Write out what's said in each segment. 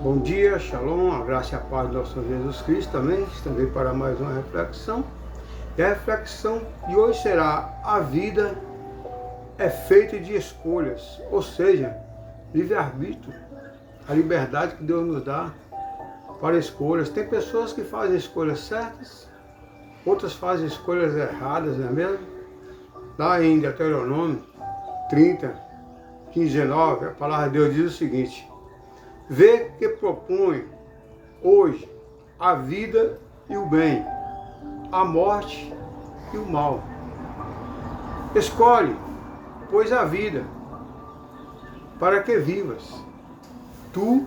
Bom dia, shalom, a graça e a paz do nosso Senhor Jesus Cristo também. Estamos aí para mais uma reflexão. E a reflexão de hoje será: a vida é feita de escolhas, ou seja, livre-arbítrio, a liberdade que Deus nos dá para escolhas. Tem pessoas que fazem escolhas certas, outras fazem escolhas erradas, não é mesmo? Lá em Deuteronômio 30, 15, 19, a palavra de Deus diz o seguinte: vê que propõe hoje a vida e o bem, a morte e o mal. Escolhe, pois, a vida, para que vivas, tu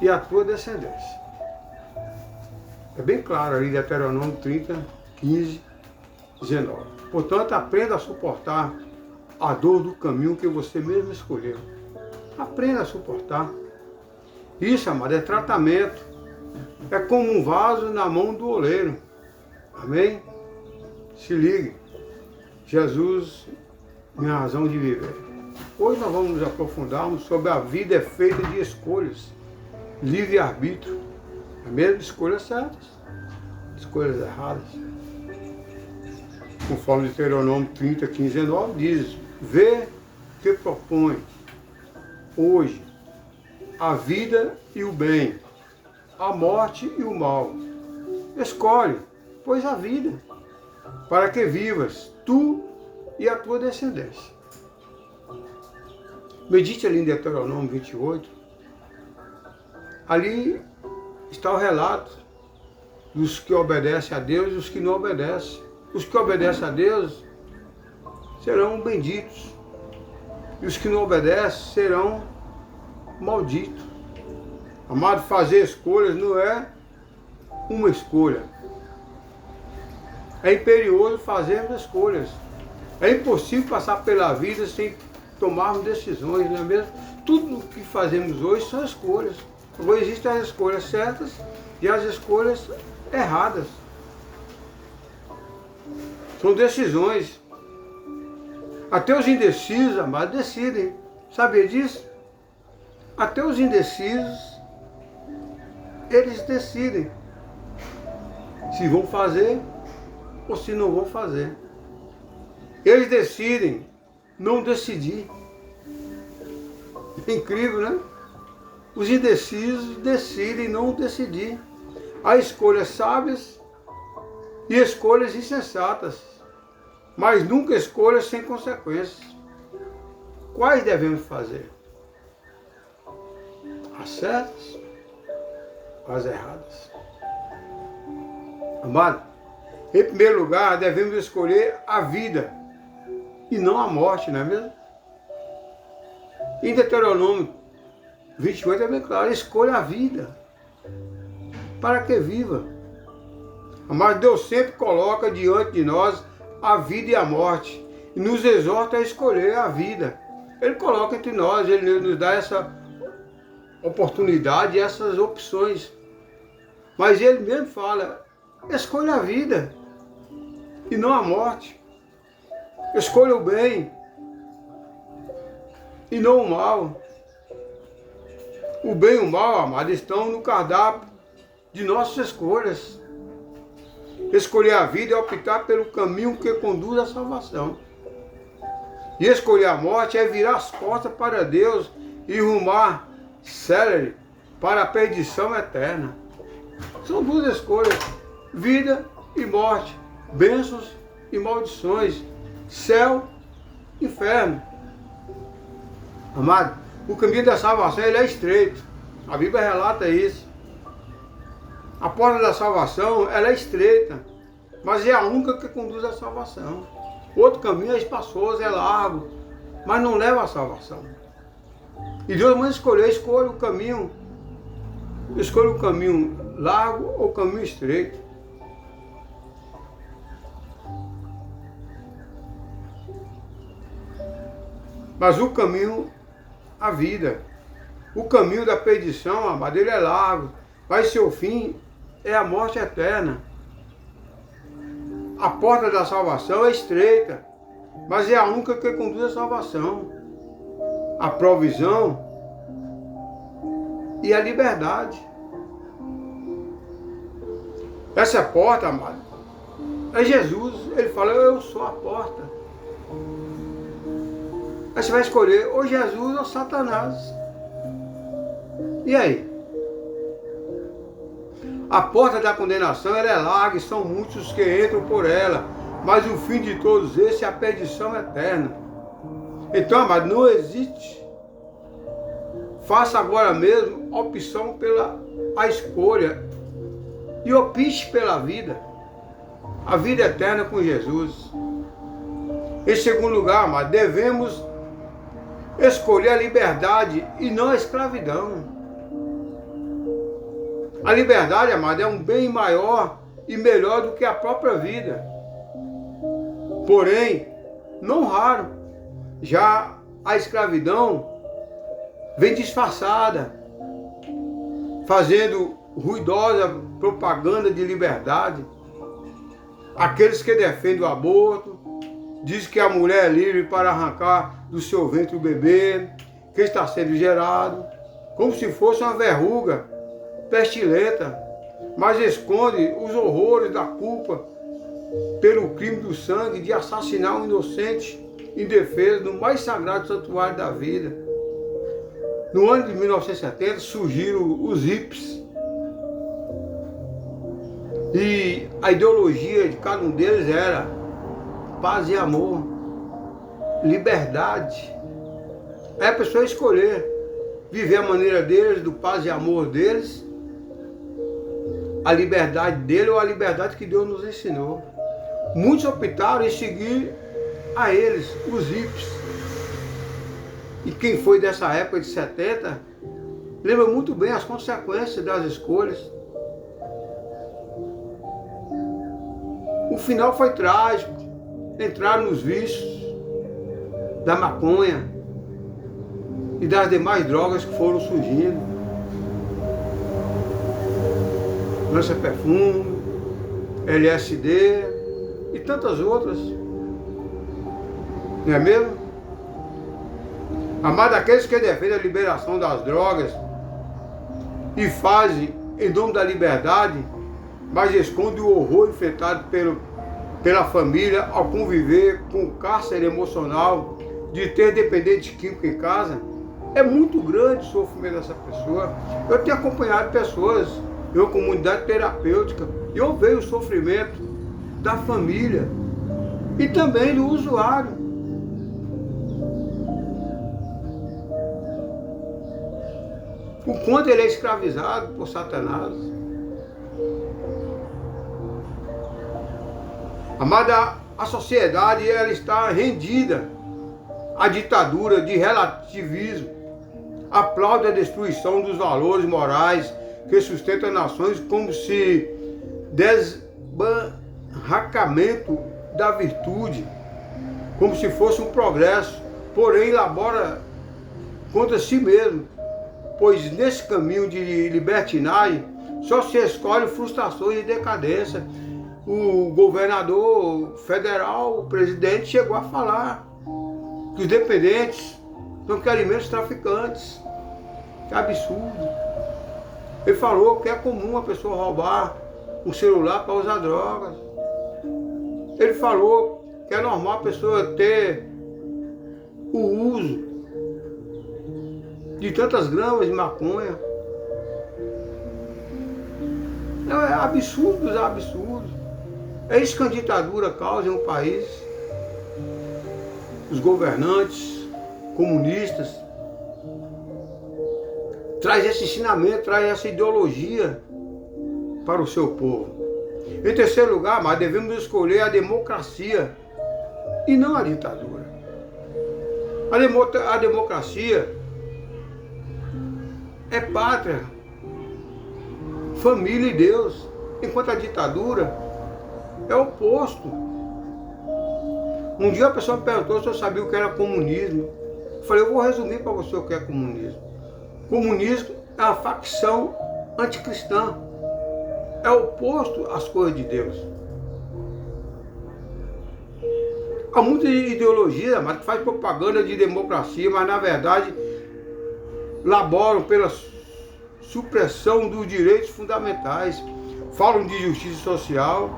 e a tua descendência. É bem claro ali, Deuteronômio 30, 15, 19. Portanto, aprenda a suportar a dor do caminho que você mesmo escolheu. Aprenda a suportar. Isso, amado, é tratamento. É como um vaso na mão do oleiro. Amém? Se ligue. Jesus, minha razão de viver. Hoje nós vamos nos aprofundarmos sobre a vida é feita de escolhas. Livre-arbítrio. É mesmo? Escolhas certas, escolhas erradas. Conforme Deuteronômio 30, 15, 19 diz: vê que propõe hoje a vida e o bem, a morte e o mal. Escolhe, pois, a vida, para que vivas, tu e a tua descendência. Medite ali em Deuteronômio 28. Ali está o relato dos que obedecem a Deus e dos que não obedecem. Os que obedecem a Deus serão benditos, e os que não obedecem serão malditos. Amado, fazer escolhas não é uma escolha. É imperioso fazermos escolhas. É impossível passar pela vida sem tomarmos decisões, não é mesmo? Tudo o que fazemos hoje são escolhas. Agora existem as escolhas certas e as escolhas erradas. São decisões. Até os indecisos, amados, decidem. Sabia disso? Até os indecisos, eles decidem se vão fazer ou se não vão fazer. Eles decidem não decidir. É incrível, né? Os indecisos decidem não decidir. Há escolhas sábias e escolhas insensatas, mas nunca escolhas sem consequências. Quais devemos fazer? As certas ou as erradas? Amado, em primeiro lugar, devemos escolher a vida e não a morte, não é mesmo? Em Deuteronômio 28 é bem claro: escolha a vida, para que viva. Mas Deus sempre coloca diante de nós a vida e a morte, e nos exorta a escolher a vida. Ele coloca entre nós, Ele nos dá essa oportunidade, essas opções. Mas Ele mesmo fala: escolha a vida e não a morte. Escolha o bem e não o mal. O bem e o mal, amado, estão no cardápio de nossas escolhas. Escolher a vida é optar pelo caminho que conduz à salvação. E escolher a morte é virar as costas para Deus e rumar célere para a perdição eterna. São duas escolhas: vida e morte, bênçãos e maldições, céu e inferno. Amado, o caminho da salvação ele é estreito. A Bíblia relata isso. A porta da salvação ela é estreita, mas é a única que conduz à salvação. Outro caminho é espaçoso, é largo, mas não leva à salvação. E Deus manda escolher, escolha o caminho largo ou o caminho estreito. Mas o caminho, a vida, o caminho da perdição, amado, ele é largo, mas seu fim é a morte eterna. A porta da salvação é estreita, mas é a única que conduz à salvação. A provisão e a liberdade. Essa porta, amado, é Jesus. Ele fala, eu sou a porta. Aí você vai escolher ou Jesus ou Satanás. E aí? A porta da condenação ela é larga e são muitos que entram por ela, mas o fim de todos esses é a perdição eterna. Então, amado, não existe. Faça agora mesmo a opção pela a escolha e opte pela vida. A vida eterna com Jesus. Em segundo lugar, amado, devemos escolher a liberdade e não a escravidão. A liberdade, amado, é um bem maior e melhor do que a própria vida. Porém, não raro, já a escravidão vem disfarçada, fazendo ruidosa propaganda de liberdade. Aqueles que defendem o aborto, dizem que a mulher é livre para arrancar do seu ventre o bebê que está sendo gerado, como se fosse uma verruga pestilenta, mas esconde os horrores da culpa pelo crime do sangue de assassinar um inocente indefeso no mais sagrado santuário da vida. No ano de 1970 surgiram os hippies e a ideologia de cada um deles era paz e amor, liberdade. É a pessoa escolher viver a maneira deles, do paz e amor deles, a liberdade dele ou a liberdade que Deus nos ensinou. Muitos optaram em seguir a eles, os hippies. E quem foi dessa época de 70, lembra muito bem as consequências das escolhas. O final foi trágico. Entraram nos vícios da maconha e das demais drogas que foram surgindo. Lança-perfume, LSD e tantas outras. Não é mesmo? Amado, aqueles que defendem a liberação das drogas e fazem em nome da liberdade, mas escondem o horror enfrentado pela família ao conviver com o cárcere emocional de ter dependente químico em casa, é muito grande o sofrimento dessa pessoa. Eu tenho acompanhado pessoas em uma comunidade terapêutica e eu vejo o sofrimento da família e também do usuário. O quanto ele é escravizado por Satanás. Amada, a sociedade ela está rendida à ditadura de relativismo, aplaude a destruição dos valores morais que sustentam nações como se desbarracamento da virtude, como se fosse um progresso, porém elabora contra si mesmo, pois nesse caminho de libertinagem só se escolhe frustrações e decadência. O governador federal, o presidente, chegou a falar que os dependentes são que alimentam os traficantes. Que absurdo. Ele falou que é comum a pessoa roubar um celular para usar drogas. Ele falou que é normal a pessoa ter o uso de tantas gramas de maconha. É absurdo dos absurdos. É isso que a ditadura causa em um país. Os governantes comunistas traz esse ensinamento, traz essa ideologia para o seu povo. Em terceiro lugar, mas devemos escolher a democracia e não a ditadura. A democracia é pátria, família e Deus, enquanto a ditadura é o oposto. Um dia a pessoa me perguntou se eu sabia o que era comunismo. Eu falei, eu vou resumir para você o que é comunismo. Comunismo é a facção anticristã. É oposto às coisas de Deus. Há muita ideologia, mas que faz propaganda de democracia, mas na verdade laboram pela supressão dos direitos fundamentais. Falam de justiça social,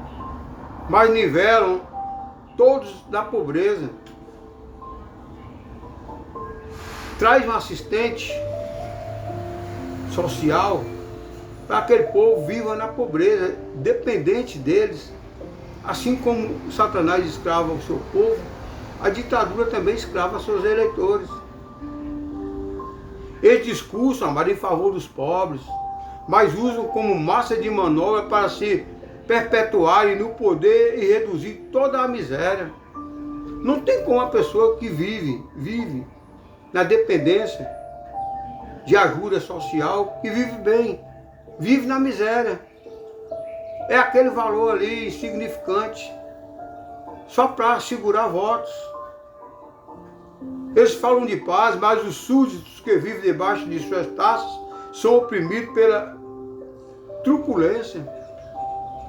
mas nivelam todos na pobreza. Traz um assistente social para que aquele povo viva na pobreza, dependente deles. Assim como Satanás escrava o seu povo, a ditadura também escrava seus eleitores. Eles discursam, amado, em favor dos pobres, mas usam como massa de manobra para se perpetuarem no poder e reduzir toda a miséria. Não tem como uma pessoa que vive na dependência de ajuda social, que vive bem, vive na miséria. É aquele valor ali insignificante, só para segurar votos. Eles falam de paz, mas os súditos que vivem debaixo de suas taças são oprimidos pela truculência.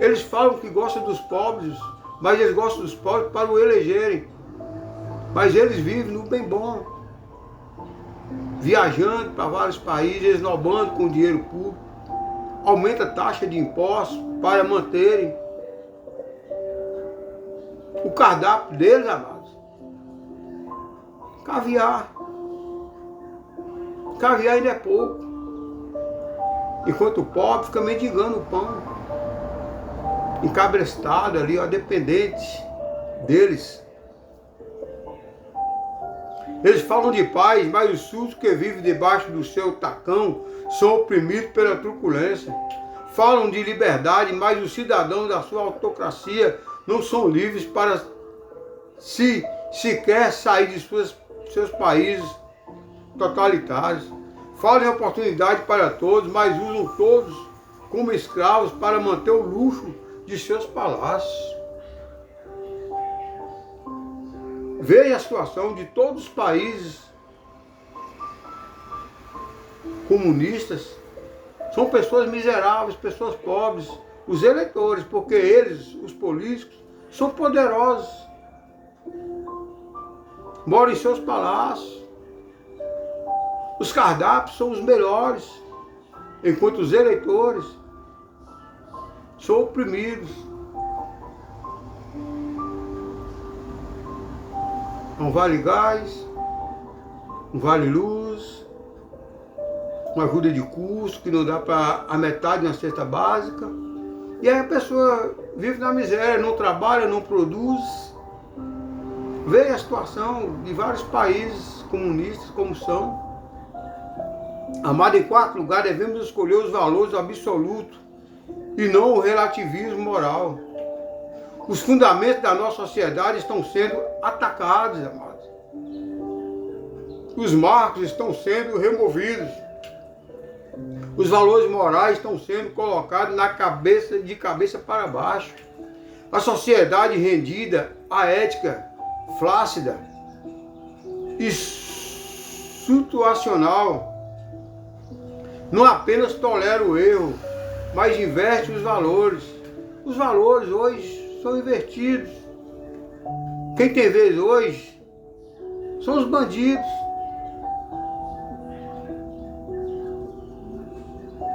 Eles falam que gostam dos pobres, mas eles gostam dos pobres para o elegerem. Mas eles vivem no bem bom, viajando para vários países, esnobando com dinheiro público, aumenta a taxa de impostos para manterem o cardápio deles, amados. Caviar. Caviar ainda é pouco. Enquanto o pobre fica mendigando o pão. Encabrestado ali, ó, dependente deles. Eles falam de paz, mas os súditos que vivem debaixo do seu tacão são oprimidos pela truculência. Falam de liberdade, mas os cidadãos da sua autocracia não são livres para sequer sair de seus países totalitários. Falam em oportunidade para todos, mas usam todos como escravos para manter o luxo de seus palácios. Veja a situação de todos os países comunistas. São pessoas miseráveis, pessoas pobres, os eleitores, porque eles, os políticos, são poderosos. Moram em seus palácios. Os cardápios são os melhores, enquanto os eleitores são oprimidos. Um vale gás, um vale luz, uma ajuda de custo que não dá para a metade de uma cesta básica. E aí a pessoa vive na miséria, não trabalha, não produz. Veja a situação de vários países comunistas como são. Amado, em quarto lugar, devemos escolher os valores absolutos e não o relativismo moral. Os fundamentos da nossa sociedade estão sendo atacados, amados. Os marcos estão sendo removidos. Os valores morais estão sendo colocados de cabeça para baixo. A sociedade rendida à ética flácida e situacional não apenas tolera o erro, mas inverte os valores. Os valores hoje são invertidos. Quem tem vez hoje são os bandidos.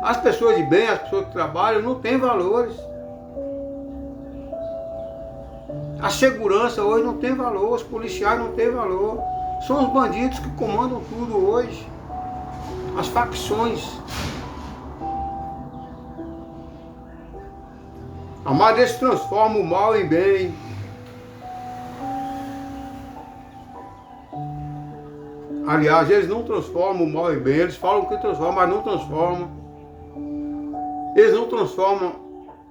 As pessoas de bem, as pessoas que trabalham, não têm valores. A segurança hoje não tem valor, os policiais não têm valor. São os bandidos que comandam tudo hoje. As facções. Amado, eles transformam o mal em bem. Aliás, eles não transformam o mal em bem. Eles falam que transformam, mas não transformam. Eles não transformam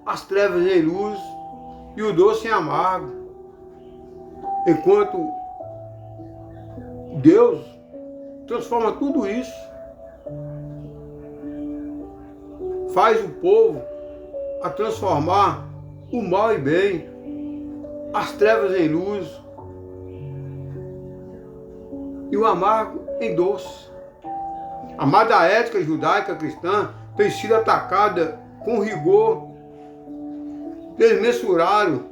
as trevas em luz e o doce em amargo. Enquanto Deus transforma tudo isso. Faz o povo a transformar o mal em bem, as trevas em luz e o amargo em doce. Amada, a ética judaica cristã tem sido atacada com rigor desmensurado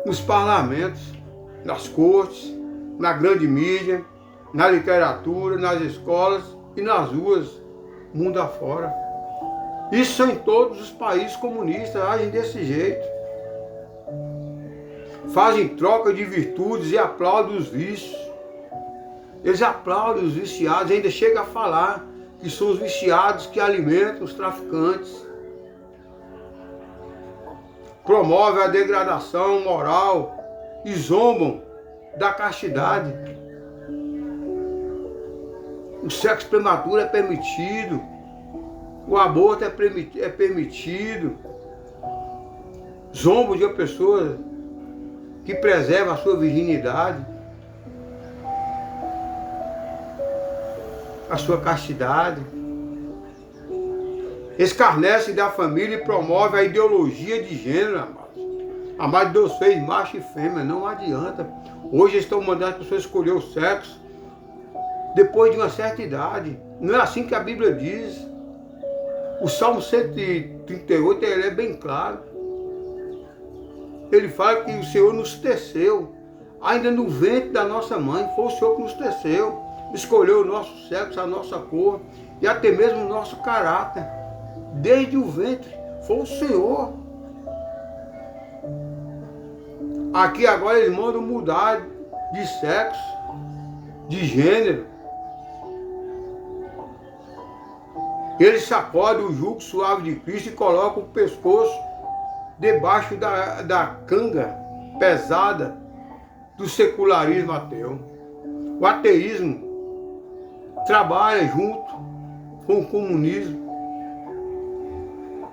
nos parlamentos, nas cortes, na grande mídia, na literatura, nas escolas e nas ruas mundo afora. Isso em todos os países comunistas, agem desse jeito. Fazem troca de virtudes e aplaudem os vícios. Eles aplaudem os viciados, ainda chegam a falar que são os viciados que alimentam os traficantes. Promovem a degradação moral e zombam da castidade. O sexo prematuro é permitido. O aborto é permitido. Zombam de uma pessoa que preserva a sua virginidade, a sua castidade. Escarnece da família e promove a ideologia de gênero, amados. Amado, Deus fez macho e fêmea, não adianta. Hoje estão mandando as pessoas escolher o sexo depois de uma certa idade. Não é assim que a Bíblia diz. O Salmo 138 ele é bem claro. Ele fala que o Senhor nos teceu, ainda no ventre da nossa mãe, foi o Senhor que nos teceu, escolheu o nosso sexo, a nossa cor e até mesmo o nosso caráter. Desde o ventre, foi o Senhor. Aqui agora eles mandam mudar de sexo, de gênero. Eles sacodem o jugo suave de Cristo e colocam o pescoço debaixo da canga pesada do secularismo ateu. O ateísmo trabalha junto com o comunismo.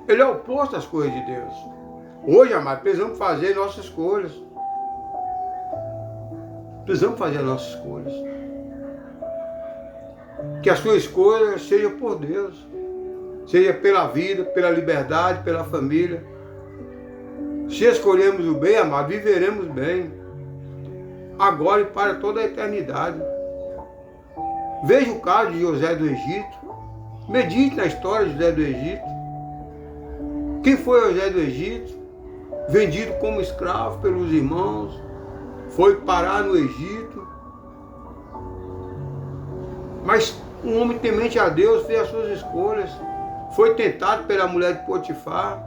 Ele é oposto às coisas de Deus. Hoje, amados, precisamos fazer nossas escolhas. Precisamos fazer as nossas escolhas. Que a sua escolha seja por Deus. Seja pela vida, pela liberdade, pela família. Se escolhermos o bem, amado, viveremos bem. Agora e para toda a eternidade. Veja o caso de José do Egito. Medite na história de José do Egito. Quem foi José do Egito? Vendido como escravo pelos irmãos. Foi parar no Egito. Mas um homem temente a Deus fez as suas escolhas. Foi tentado pela mulher de Potifar.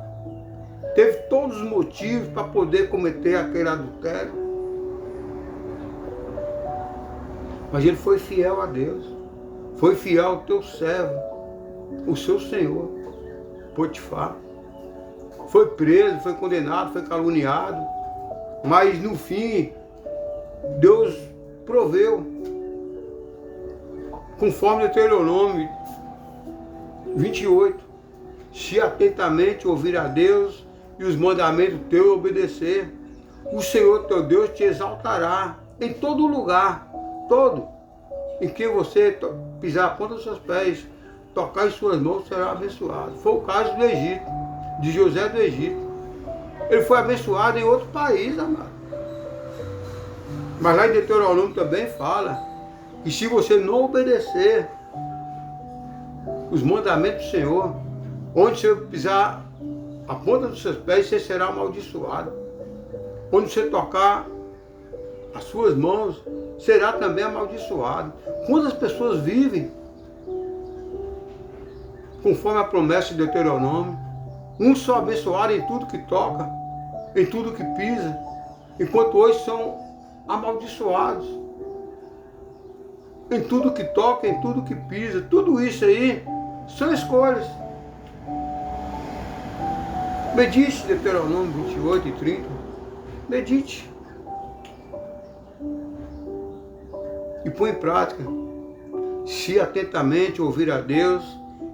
Teve todos os motivos para poder cometer aquele adultério. Mas ele foi fiel a Deus. Foi fiel ao teu servo, o seu senhor, Potifar. Foi preso, foi condenado, foi caluniado. Mas no fim, Deus proveu. Conforme Deuteronômio 28. Se atentamente ouvir a Deus e os mandamentos teus obedecer, o Senhor teu Deus te exaltará em todo lugar, todo, em que você pisar a ponta dos seus pés, tocar em suas mãos, será abençoado. Foi o caso do Egito, de José do Egito. Ele foi abençoado em outro país, amado. Mas lá em Deuteronômio também fala que se você não obedecer os mandamentos do Senhor, onde você pisar a ponta dos seus pés, você será amaldiçoado. Onde você tocar as suas mãos, será também amaldiçoado. Quantas pessoas vivem conforme a promessa de Deuteronômio? Uns são abençoados em tudo que toca, em tudo que pisa, enquanto hoje são amaldiçoados em tudo que toca, em tudo que pisa. Tudo isso aí são escolhas. Medite Deuteronômio 28 e 30. Medite. E põe em prática. Se atentamente ouvir a Deus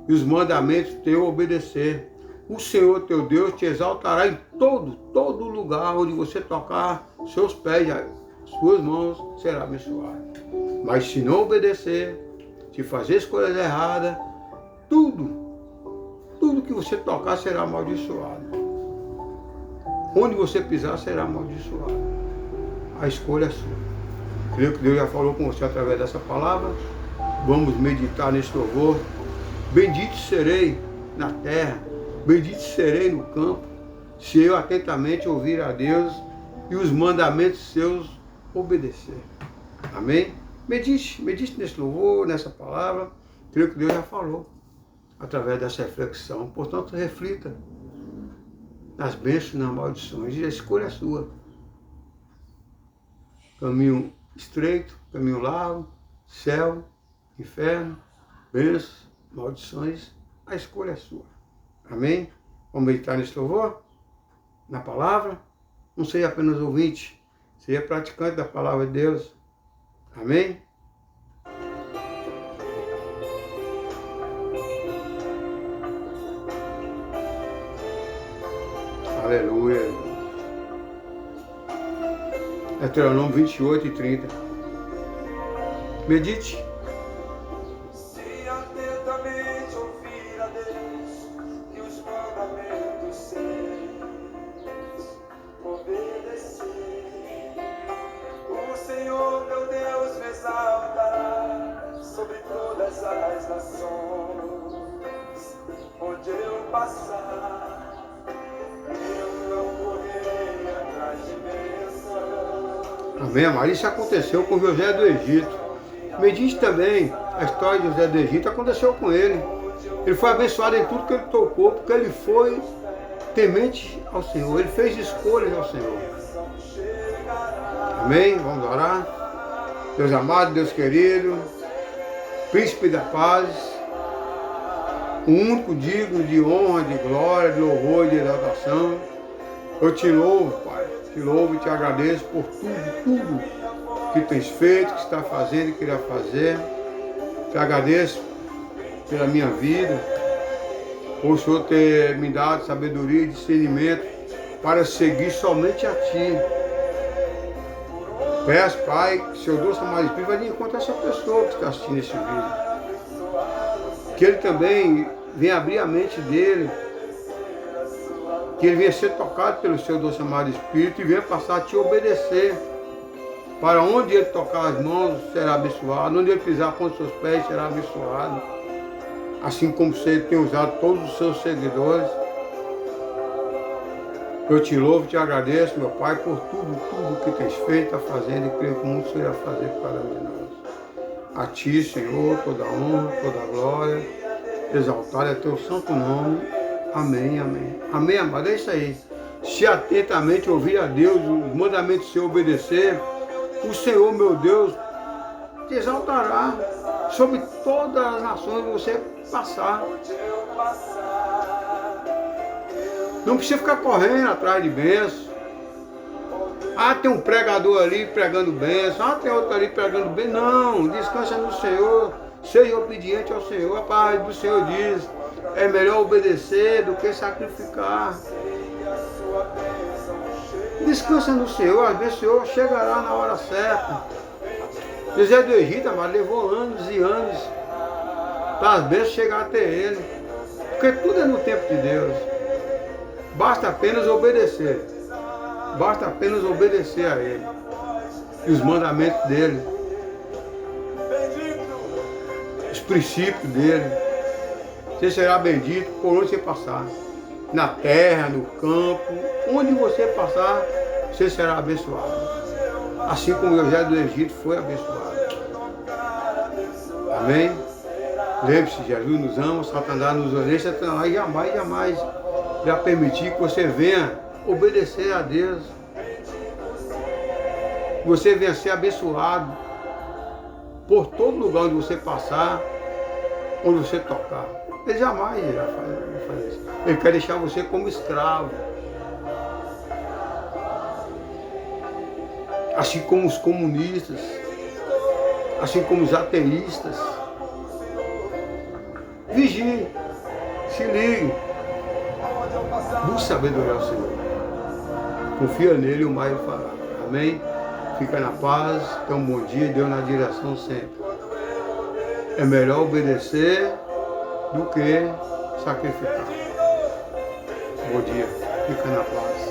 e os mandamentos teus obedecer, o Senhor teu Deus te exaltará em todo lugar onde você tocar seus pés, suas mãos, será abençoado. Mas se não obedecer, se fazer escolhas erradas, tudo que você tocar será amaldiçoado. Onde você pisar será amaldiçoado. A escolha é sua. Creio que Deus já falou com você através dessa palavra. Vamos meditar nesse louvor. Bendito serei na terra, bendito serei no campo, se eu atentamente ouvir a Deus e os mandamentos seus obedecer. Amém? Medite nesse louvor, nessa palavra. Creio que Deus já falou através dessa reflexão. Portanto, reflita nas bênçãos e nas maldições, e a escolha é sua. Caminho estreito, caminho largo, céu, inferno, bênçãos, maldições, a escolha é sua. Amém? Vamos meditar nesse louvor? Na palavra? Não seja apenas ouvinte, seja praticante da palavra de Deus. Amém? Aleluia. Deuteronômio 28 e 30. Medite. Se atentamente ouvir a Deus e os mandamentos seus, obedecer, o Senhor teu Deus me exaltará sobre todas as nações. Onde eu passar, eu não correrei atrás de bênção. Amém, amado. Isso aconteceu com José do Egito. Medite também a história de José do Egito, aconteceu com ele. Ele foi abençoado em tudo que ele tocou, porque ele foi temente ao Senhor. Ele fez escolhas ao Senhor. Amém? Vamos orar. Deus amado, Deus querido, Príncipe da paz, o único digno de honra, de glória, de louvor e de exaltação. Eu te louvo, Pai. Te louvo e te agradeço por tudo que tens feito, que está fazendo e que irá fazer. Te agradeço pela minha vida, por o Senhor ter me dado sabedoria e discernimento para seguir somente a Ti. Peço, Pai, que o Seu doce amado Espírito vai de encontro a essa pessoa que está assistindo esse vídeo. Que ele também venha abrir a mente dele, que ele venha ser tocado pelo Seu doce amado Espírito e venha passar a Te obedecer. Para onde ele tocar as mãos, será abençoado. Onde ele pisar a ponta dos seus pés, será abençoado. Assim como você tem usado todos os seus seguidores. Eu te louvo e te agradeço, meu Pai, por tudo que tens feito, está fazendo e creio que muito Senhor irá fazer para cada um de nós. A Ti, Senhor, toda a honra, toda a glória, exaltado é Teu santo nome. Amém, amém. Amém, amado, é isso aí. Se atentamente ouvir a Deus, os mandamentos do Senhor obedecer, o Senhor, meu Deus, te exaltará sobre todas as nações que você passar. Não precisa ficar correndo atrás de bênção. Ah, tem um pregador ali pregando bênção. Ah, tem outro ali pregando bênção. Não, descansa no Senhor. Seja obediente ao Senhor. A palavra do Senhor diz, é melhor obedecer do que sacrificar. Descansa no Senhor, às vezes o Senhor chegará na hora certa. José do Egito, amado, levou anos e anos para as bênçãos chegar até ele. Porque tudo é no tempo de Deus. Basta apenas obedecer. Basta apenas obedecer a Ele. E os mandamentos dEle. Os princípios dEle. Você será bendito por onde você passar. Na terra, no campo, onde você passar, você será abençoado. Assim como José do Egito foi abençoado. Amém? Lembre-se, Jesus nos ama, Satanás nos odeia, Satanás jamais vai permitir que você venha obedecer a Deus. Você venha ser abençoado por todo lugar onde você passar, onde você tocar. Ele jamais irá fazer isso. Ele quer deixar você como escravo. Assim como os comunistas, assim como os ateístas. Vigie, se ligue, busque sabedoria ao Senhor. Confia nele e o mais ele fará. Amém? Fica na paz, tenha um bom dia e Deus na direção sempre. É melhor obedecer do que sacrificar. Bom dia, fica na paz.